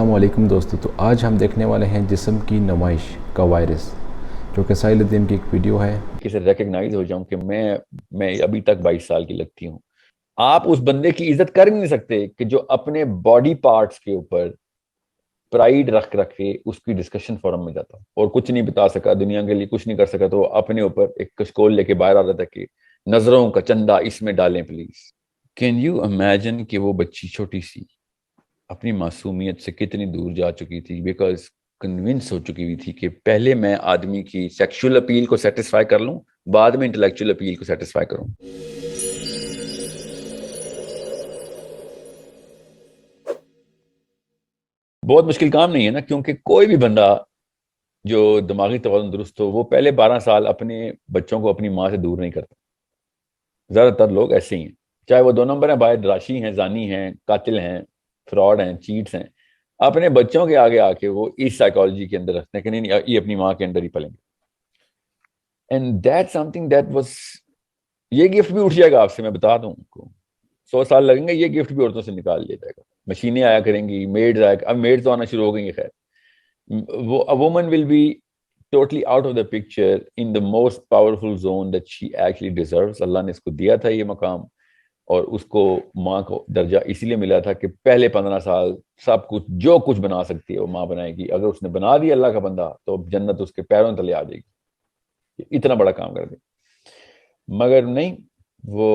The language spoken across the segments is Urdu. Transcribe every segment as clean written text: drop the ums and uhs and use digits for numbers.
السلام علیکم دوستو، تو آج ہم دیکھنے والے ہیں جسم کی نمائش کا وائرس، جو کہ ساحل الدین کی ایک ویڈیو ہے کسی ریکگنائز ہو جاؤں کہ میں ابھی تک 22 سال کی لگتی ہوں. آپ اس بندے کی عزت کر نہیں سکتے کہ جو اپنے باڈی پارٹس کے اوپر پرائیڈ رکھ کے اس کی ڈسکشن فورم میں جاتا اور کچھ نہیں بتا سکا، دنیا کے لیے کچھ نہیں کر سکا، تو اپنے اوپر ایک کشکول لے کے باہر آ رہا تھا کہ نظروں کا چندہ اس میں ڈالیں پلیز. کین یو امیجن کہ وہ بچی چھوٹی سی اپنی معصومیت سے کتنی دور جا چکی تھی، بیکاز کنونس ہو چکی ہوئی تھی کہ پہلے میں آدمی کی سیکشول اپیل کو سیٹسفائی کر لوں، بعد میں انٹلیکچوئل اپیل کو سیٹسفائی کروں. بہت مشکل کام نہیں ہے نا، کیونکہ کوئی بھی بندہ جو دماغی توازن درست ہو وہ پہلے 12 سال اپنے بچوں کو اپنی ماں سے دور نہیں کرتا. زیادہ تر لوگ ایسے ہی ہیں، چاہے وہ 2 نمبر ہیں، باہر راشی ہیں، زانی ہیں، قاتل ہیں، فراڈ ہیں، چیٹس ہیں، اپنے بچوں کے آگے آ کے وہ اس سائیکالوجی کے اندر رکھتے ہیں کہ نہیں یہ اپنی ماں کے اندر ہی پلیں گے. And that some thing that was, یہ گفٹ بھی اٹھ جائے گا آپ سے، میں بتا دوں کو 100 سال لگیں گے، یہ گفٹ بھی عورتوں سے نکال لیا جائے گا. مشینیں آیا کریں گی، میڈز آیا، اب میڈز تو آنا شروع ہو گئی ہیں. خیر، وہ woman will be totally out of the picture in the most powerful zone that she actually deserves. اللہ نے اس کو دیا تھا یہ مقام، اور اس کو ماں کو درجہ اسی لیے ملا تھا کہ پہلے 15 سال سب کچھ جو کچھ بنا سکتی ہے وہ ماں بنائے گی. اگر اس نے بنا دیا اللہ کا بندہ تو جنت اس کے پیروں تلے آ جائے گی. اتنا بڑا کام کر دے. مگر نہیں، وہ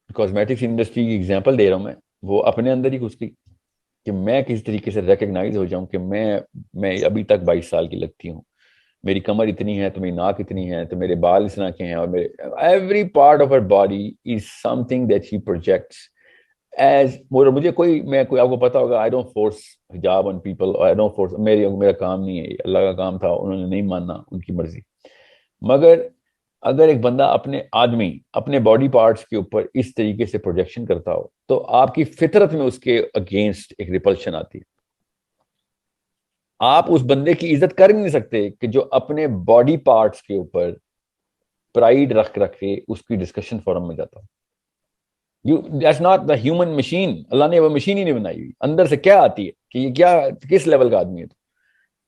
کاسمیٹکس انڈسٹری کی ایگزامپل دے رہا ہوں وہ اپنے اندر ہی گھس گئی کہ میں کس طریقے سے ریکگنائز ہو جاؤں کہ میں ابھی تک 22 سال کی لگتی ہوں، میری کمر اتنی ہے تو میری ناک اتنی ہے تو میرے بال اس طرح کے ہیں، اور میرے every part of her body is some thing that she projects as. مجھے کوئی آپ کو پتا ہوگا، آئی ڈونٹ فورس حجاب on people, I don't force, میرا کام نہیں ہے، اللہ کا کام تھا، انہوں نے نہیں ماننا، ان کی مرضی. مگر اگر ایک بندہ اپنے باڈی پارٹس کے اوپر اس طریقے سے پروجیکشن کرتا ہو تو آپ کی فطرت میں اس کے اگینسٹ ایک ریپلشن آتی ہے. آپ اس بندے کی عزت کر نہیں سکتے کہ جو اپنے باڈی پارٹس کے اوپر پرائیڈ رکھ کے اس کی ڈسکشن فورم میں جاتا ہوں. That's not the human machine. اللہ نے وہ مشین ہی نہیں بنائی ہوئی. اندر سے کیا آتی ہے کہ یہ کیا کس لیول کا آدمی ہے، تو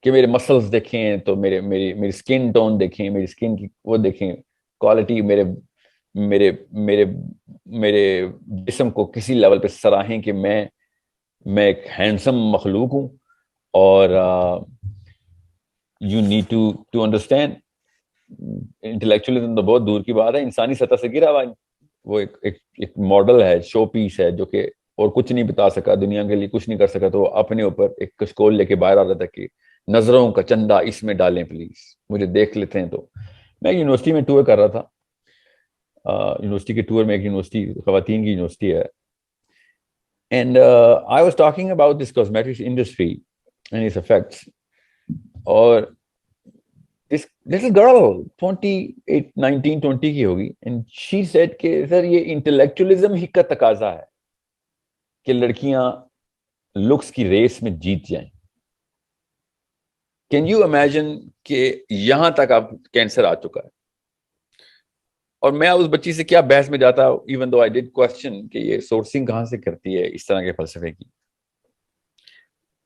کہ میرے مسلز دیکھیں، تو میری سکن ٹون دیکھیں، میری سکن کی وہ دیکھیں کوالٹی، میرے میرے میرے میرے جسم کو کسی لیول پہ سراہیں کہ میں ایک ہینڈسم مخلوق ہوں. اور یو نیڈ ٹو انڈرسٹینڈ، انٹلیکچوئلزم تو بہت دور کی بات ہے، انسانی سطح سے گرا ہوا ہے. وہ ایک ماڈل ہے، شو پیس ہے، جو کہ اور کچھ نہیں بتا سکا، دنیا کے لیے کچھ نہیں کر سکا، تو وہ اپنے اوپر ایک کشکول لے کے باہر آ رہا تھا کہ نظروں کا چندہ اس میں ڈالیں پلیز، مجھے دیکھ لیتے ہیں. تو میں یونیورسٹی میں ٹور کر رہا تھا، یونیورسٹی کے ٹور میں، ایک یونیورسٹی خواتین کی یونیورسٹی ہے، and I was talking about this cosmetics industry and its effects. اور this little girl 19-20 کی ہوگی، and she said کہ سر یہ انٹلیکچوئلزم ہی کا تقاضا ہے کہ لڑکیاں لکس کی ریس میں جیت جائیں. کین یو امیجن کہ یہاں تک اب کینسر آ چکا ہے. اور میں اس بچی سے کیا بحث میں جاتا، even though I did question کہ یہ سورسنگ کہاں سے کرتی ہے اس طرح کے فلسفے کی.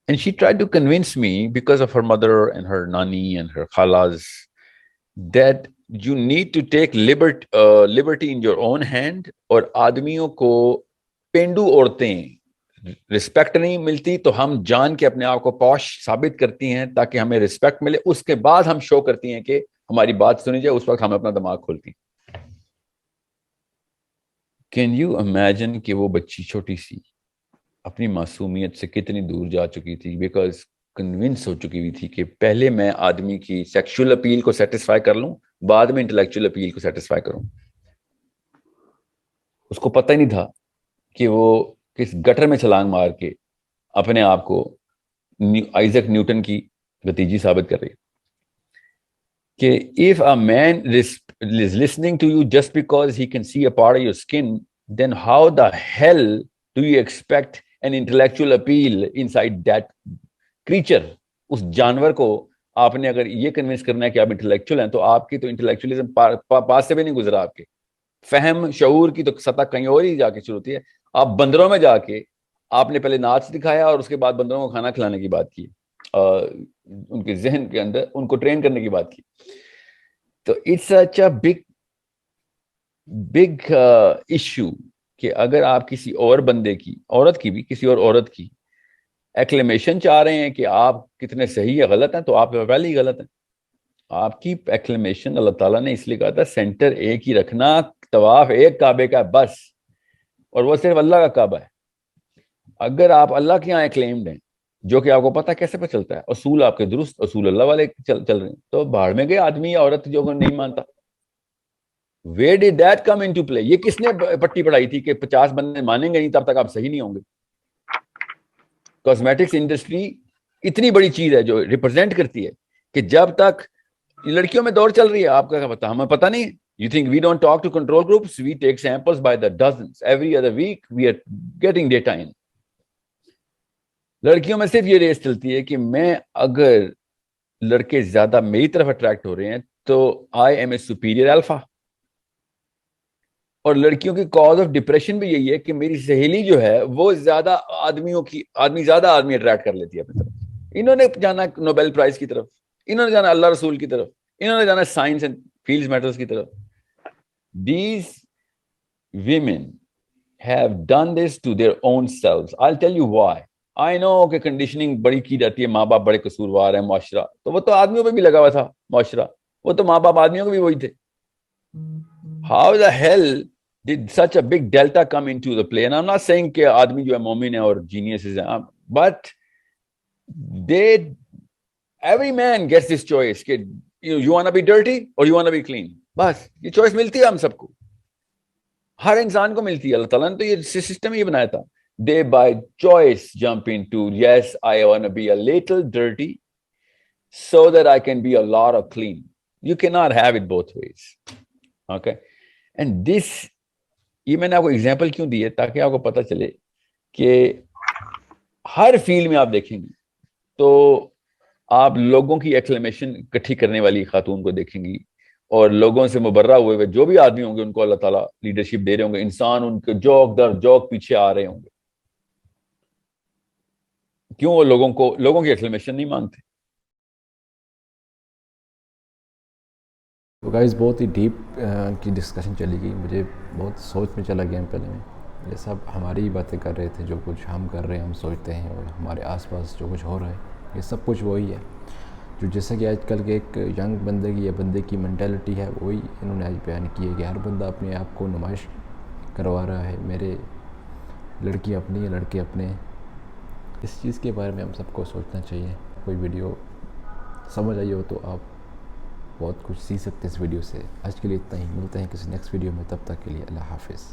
And she tried to convince me because of her mother and her nani and her khalas that you need to take liberty in your own hand. اور آدمیوں کو پینڈو عورتیں رسپیکٹ نہیں ملتی تو ہم جان کے اپنے آپ کو پوش ثابت کرتی ہیں تاکہ ہمیں رسپیکٹ ملے. اس کے بعد ہم شو کرتی ہیں کہ ہماری بات سنی جائے، اس وقت ہم اپنا دماغ کھولتی ہیں. کین یو امیجن کہ وہ بچی چھوٹی سی اپنی معصومیت سے کتنی دور جا چکی تھی، بیکاز کنونس ہو چکی ہوئی تھی کہ پہلے میں آدمی کی سیکشول اپیل کو سیٹسفائی کر لوں، بعد میں انٹلیکچوئل اپیل کو سیٹسفائی کروں. اس کو پتہ ہی نہیں تھا کہ وہ کس گٹر میں چھلانگ مار کے اپنے آپ کو آئزک نیوٹن کی بھتیجی ثابت کر رہی کہ if a man is listening to you just because he can see a part of your skin, then how the hell do you expect an intellectual appeal inside that creature? اس جانور کو آپ نے اگر یہ کنونس کرنا ہے کہ آپ انٹلیکچوئل ہیں تو آپ کی تو انٹلیکچوئلزم پاس سے بھی نہیں گزرا. آپ کے فہم شعور کی تو سطح کہیں اور ہی جا کے شروع ہوتی ہے. آپ بندروں میں جا کے آپ نے پہلے ناچ دکھایا اور اس کے بعد بندروں کو کھانا کھلانے کی بات کی, ان کے ذہن کے اندر ان کو ٹرین کرنے کی بات کی. تو it's such a big issue کہ اگر آپ کسی اور بندے کی, عورت کی بھی, کسی اور عورت کی ایکلیمیشن چاہ رہے ہیں کہ آپ کتنے صحیح یا غلط ہیں, تو آپ پہلے ہی غلط ہیں. آپ کی ایکلیمیشن اللہ تعالیٰ نے اس لیے کہا تھا سینٹر ایک ہی رکھنا, طواف ایک کعبے کا بس, اور وہ صرف اللہ کا کعبہ ہے. اگر آپ اللہ کے یہاں ایکلیمڈ ہیں, جو کہ آپ کو پتا کیسے پتہ چلتا ہے, اصول آپ کے درست, اصول اللہ والے چل رہے ہیں, تو بھاڑ میں گئے آدمی یا عورت جو نہیں مانتا. Where did that come into play? یہ کس نے پٹی پڑھائی تھی کہ 50 بندے مانیں گے نہیں تب تک آپ صحیح نہیں ہوں گے؟ کاسمیٹکس انڈسٹری اتنی بڑی چیز ہے جو ریپرزینٹ کرتی ہے کہ جب تک لڑکیوں میں دور چل رہی ہے, آپ کا پتا, ہمیں پتا نہیں. You think we don't talk to control groups? We take samples by the dozens. Every other week we are getting data in. لڑکیوں میں صرف یہ ریس چلتی ہے کہ میں اگر لڑکے زیادہ میری طرف اٹریکٹ ہو رہے ہیں تو I am a superior alpha. اور لڑکیوں کی کاز آف ڈپریشن بھی یہی ہے کہ میری سہیلی جو ہے وہ زیادہ زیادہ آدمی اٹریکٹ کر لیتی ہے اپنی طرف. انہوں نے جانا نوبیل پرائز کی طرف, انہوں نے جانا اللہ رسول کی طرف, انہوں نے جانا سائنس اینڈ فیلڈز میٹرز کی طرف. These women have done this to their own selves. I'll tell you why. I know کہ کنڈیشننگ بڑی کی جاتی ہے, ماں باپ بڑے قصوروار ہیں, معاشرہ تو وہ تو آدمیوں پہ بھی لگا ہوا تھا, معاشرہ وہ تو ماں باپ آدمیوں کے بھی وہی تھے. How the hell did such a big delta come into the play? And I'm not saying کہ آدمی جو ہے مومن ہے اور geniuses ہیں, but every man gets this choice کہ you want to be dirty or you want to be clean. بس یہ چوائس ملتی ہے ہم سب کو, ہر انسان کو ملتی ہے. اللہ تعالیٰ نے تو یہ سسٹم ہی بنایا تھا. They by choice jump into, yes, I want to be a little dirty so that I can be a lot of clean. You cannot have it both ways. Okay? And this, یہ میں نے آپ کو ایگزامپل کیوں دی ہے تاکہ آپ کو پتہ چلے کہ ہر فیلڈ میں آپ دیکھیں گے تو آپ لوگوں کی ایکلیمیشن اکٹھی کرنے والی خاتون کو دیکھیں گی, اور لوگوں سے مبرہ ہوئے جو بھی آدمی ہوں گے ان کو اللہ تعالیٰ لیڈرشپ دے رہے ہوں گے. انسان ان کے جوک در جوک پیچھے آ رہے ہوں گے. کیوں؟ وہ لوگوں کی ایکلیمیشن نہیں مانگتے. تو گائز بہت ہی ڈیپ کی ڈسکشن چلی گئی, مجھے بہت سوچ میں چلا گیا پہلے میں. یہ سب ہماری ہی باتیں کر رہے تھے, جو کچھ ہم کر رہے ہیں ہم سوچتے ہیں, اور ہمارے آس پاس جو کچھ ہو رہا ہے یہ سب کچھ وہی ہے جو جیسے کہ آج کل کے ایک ینگ بندے کی یا بندے کی مینٹیلٹی ہے, وہی انہوں نے آج بیان کی ہے کہ ہر بندہ اپنے آپ کو نمائش کروا رہا ہے. میرے لڑکی اپنی ہے, لڑکے اپنے. اس چیز کے بارے میں ہم سب کو سوچنا چاہیے. کوئی ویڈیو سمجھ آئی ہو تو آپ بہت کچھ سیکھ سکتے ہیں اس ویڈیو سے. آج کے لیے اتنا ہی, ملتے ہیں کسی نیکسٹ ویڈیو میں, تب تک کے لیے اللہ حافظ.